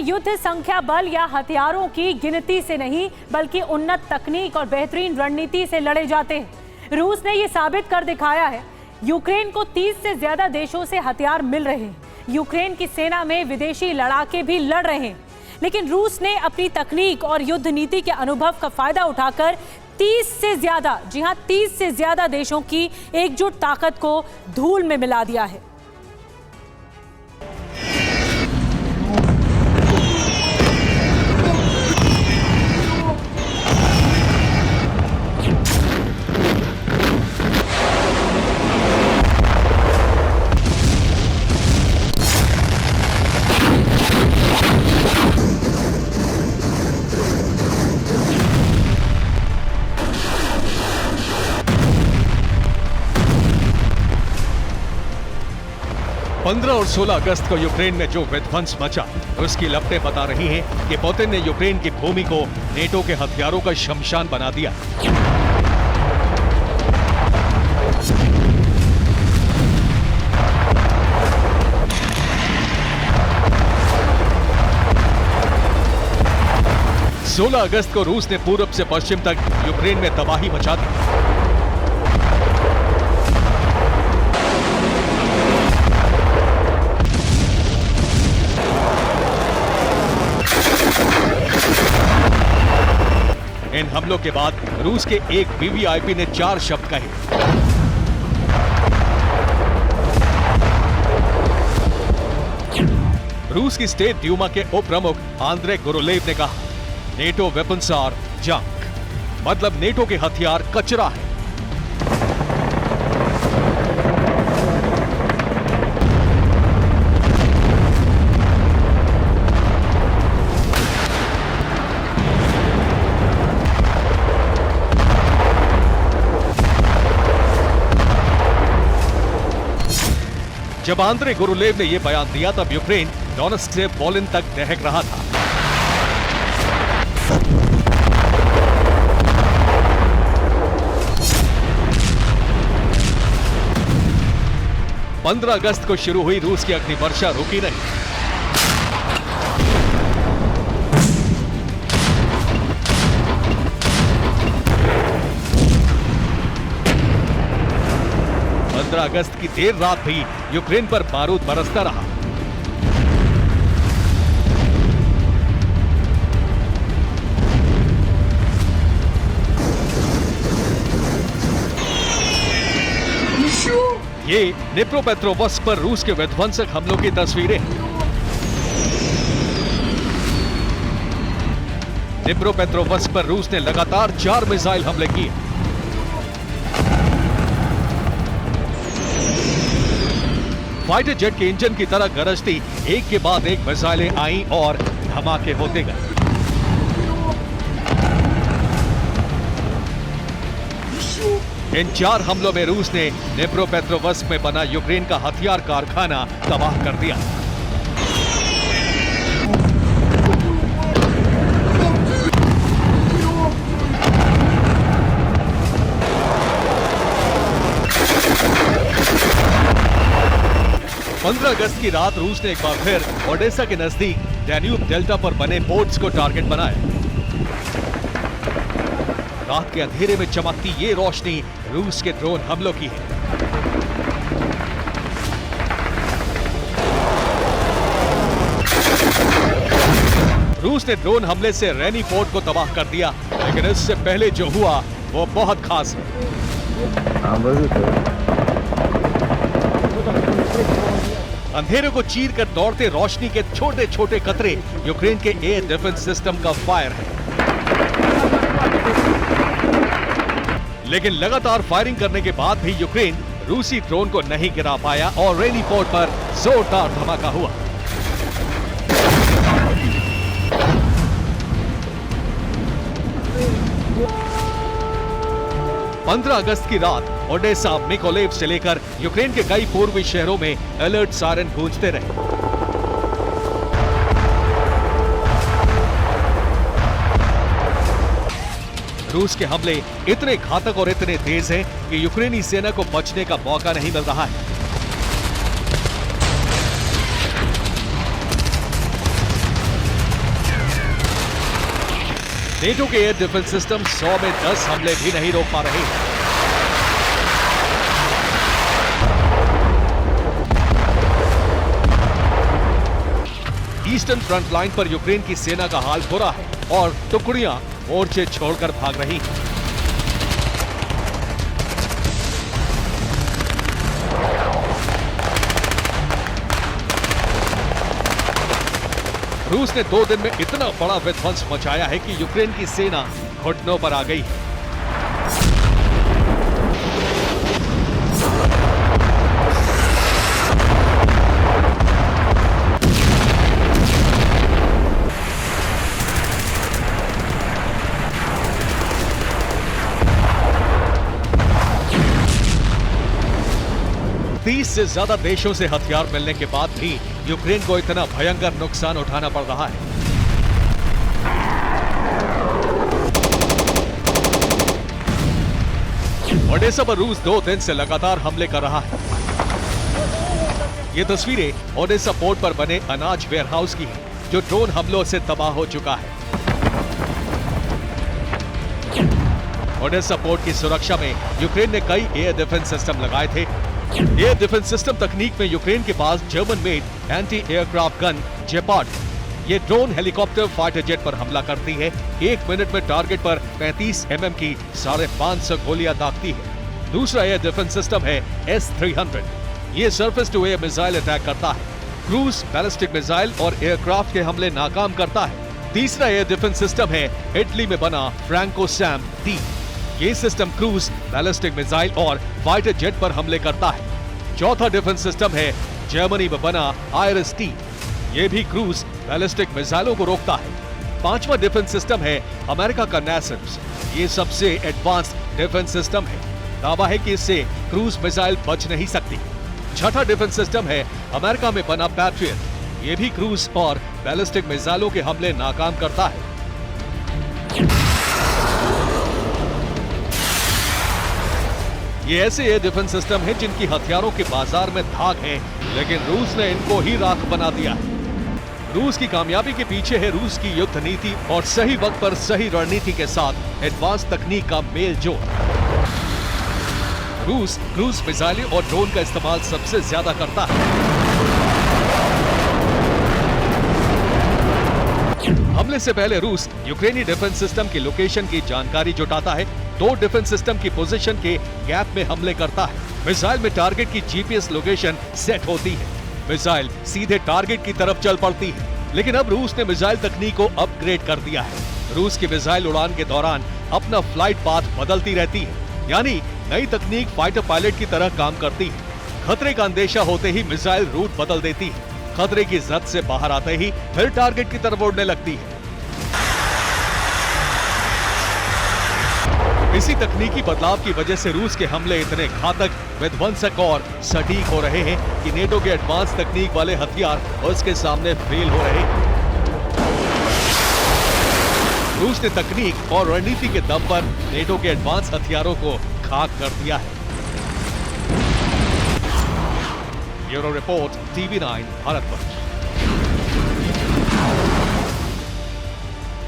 युद्ध संख्या बल या हथियारों की गिनती से नहीं बल्कि उन्नत तकनीक और बेहतरीन रणनीति से लड़े जाते हैं। रूस ने यह साबित कर दिखाया है। यूक्रेन को 30 से ज्यादा देशों से हथियार मिल रहे हैं। यूक्रेन की सेना में विदेशी लड़ाके भी लड़ रहे हैं, लेकिन रूस ने अपनी तकनीक और युद्ध नीति के अनुभव का फायदा उठाकर 30 से ज्यादा, जी हां, 30 से ज्यादा देशों की एकजुट ताकत को धूल में मिला दिया है। पंद्रह और 16 अगस्त को यूक्रेन में जो विध्वंस मचा, उसकी लपटें बता रही हैं कि पुतिन ने यूक्रेन की भूमि को नेटो के हथियारों का शमशान बना दिया। सोलह अगस्त को रूस ने पूर्व से पश्चिम तक यूक्रेन में तबाही मचा दी। इन हमलों के बाद रूस के एक वीवीआईपी ने 4 शब्द कहे। रूस की स्टेट ड्यूमा के उप प्रमुख आंद्रे गुरुलेव ने कहा, नेटो वेपन्स आर जंक, मतलब नेटो के हथियार कचरा है। जब आंद्रे गुरुलेव ने यह बयान दिया तब यूक्रेन डोनेट्स्क से पोलैंड तक दहक रहा था। पंद्रह अगस्त को शुरू हुई रूस की अग्निवर्षा रुकी नहीं। अगस्त की देर रात भी यूक्रेन पर बारूद बरसता रहा। ये निप्रोपेट्रोवस्क पर रूस के विध्वंसक हमलों की तस्वीरें हैं। निप्रोपेट्रोवस्क पर रूस ने लगातार 4 मिसाइल हमले किए। फाइटर जेट के इंजन की तरह गरजती एक के बाद एक मिसाइलें आईं और धमाके होते गए। इन 4 हमलों में रूस ने निप्रोपेट्रोवस्क में बना यूक्रेन का हथियार कारखाना तबाह कर दिया। पंद्रह अगस्त की रात रूस ने एक बार फिर ओडेसा के नजदीक डैन्यूब डेल्टा पर बने पोर्ट्स को टारगेट बनाया। रात के अंधेरे में चमकती ये रोशनी रूस के ड्रोन हमलों की है। रूस ने ड्रोन हमले से रेनी पोर्ट को तबाह कर दिया, लेकिन इससे पहले जो हुआ वो बहुत खास है। अंधेरे को चीर कर दौड़ते रोशनी के छोटे छोटे कतरे यूक्रेन के एयर डिफेंस सिस्टम का फायर है। लेकिन लगातार फायरिंग करने के बाद भी यूक्रेन रूसी ड्रोन को नहीं गिरा पाया और रेनी पोर्ट पर जोरदार धमाका हुआ। पंद्रह अगस्त की रात ओडेसा, मिकोलेव से लेकर यूक्रेन के कई पूर्वी शहरों में अलर्ट सायरन गूंजते रहे। रूस के हमले इतने घातक और इतने तेज हैं कि यूक्रेनी सेना को बचने का मौका नहीं मिल रहा है। नेटो के एयर डिफेंस सिस्टम 100 में 10 हमले भी नहीं रोक पा रहे। ईस्टर्न फ्रंट लाइन पर यूक्रेन की सेना का हाल बुरा है और टुकड़ियां मोर्चे छोड़कर भाग रही हैं। रूस ने 2 दिन में इतना बड़ा विध्वंस मचाया है कि यूक्रेन की सेना घुटनों पर आ गई है। तीस से ज्यादा देशों से हथियार मिलने के बाद भी यूक्रेन को इतना भयंकर नुकसान उठाना पड़ रहा है। ओडेसा पर रूस 2 दिन से लगातार हमले कर रहा है। ये तस्वीरें ओडेसा पोर्ट पर बने अनाज वेयरहाउस की हैं, जो ड्रोन हमलों से तबाह हो चुका है। ओडेसा पोर्ट की सुरक्षा में यूक्रेन ने कई एयर डिफेंस सिस्टम लगाए थे। एयर डिफेंस सिस्टम तकनीक में यूक्रेन के पास German made anti aircraft gun Gepard. ये ड्रोन हेलीकॉप्टर फाइटर जेट पर हमला करती है। 1 मिनट में टारगेट पर 35 mm की 550 गोलियां दागती है। दूसरा एयर डिफेंस सिस्टम है S-300। ये surface to air missile attack करता है। क्रूज बैलिस्टिक मिसाइल और एयरक्राफ्ट के हमले नाकाम करता है। तीसरा एयर डिफेंस सिस्टम है इटली में बना फ्रैंको सैम D। ये सिस्टम क्रूज बैलिस्टिक मिसाइल और फाइटर जेट पर हमले करता है। चौथा डिफेंस सिस्टम है जर्मनी में बना IRIS-T। ये भी क्रूज बैलिस्टिक मिसाइलों को रोकता है। पांचवा डिफेंस सिस्टम है अमेरिका का NASAMS। ये सबसे एडवांस्ड डिफेंस सिस्टम है। दावा है कि इससे क्रूज मिसाइल बच नहीं सकती। छठा डिफेंस सिस्टम है अमेरिका में बना पैट्रियट। ये भी क्रूज और बैलिस्टिक मिसाइलों के हमले नाकाम करता है। ये ऐसे एयर डिफेंस सिस्टम हैं जिनकी हथियारों के बाजार में धाक है, लेकिन रूस ने इनको ही राख बना दिया है। रूस की कामयाबी के पीछे है रूस की युद्ध नीति और सही वक्त पर सही रणनीति के साथ एडवांस तकनीक का मेल जोल। रूस क्रूज मिसाइलें और ड्रोन का इस्तेमाल सबसे ज्यादा करता है। हमले से पहले रूस यूक्रेनी डिफेंस सिस्टम की लोकेशन की जानकारी जुटाता है। 2 डिफेंस सिस्टम की पोजीशन के गैप में हमले करता है। मिसाइल में टारगेट की GPS लोकेशन सेट होती है। मिसाइल सीधे टारगेट की तरफ चल पड़ती है। लेकिन अब रूस ने मिसाइल तकनीक को अपग्रेड कर दिया है। रूस की मिसाइल उड़ान के दौरान अपना फ्लाइट पाथ बदलती रहती है, यानी नई तकनीक फाइटर पायलट की तरह काम करती है। खतरे का अंदेशा होते ही मिसाइल रूट बदल देती है। खतरे की जद से बाहर आते ही फिर टारगेट की तरफ उड़ने लगती है। इसी तकनीकी बदलाव की वजह से रूस के हमले इतने घातक, विध्वंसक और सटीक हो रहे हैं कि नेटो के एडवांस तकनीक वाले हथियार उसके सामने फेल हो रहे हैं। रूस ने तकनीक और रणनीति के दम पर नेटो के एडवांस हथियारों को खाक कर दिया है। Bureau report, TV9 Bharatvarsh.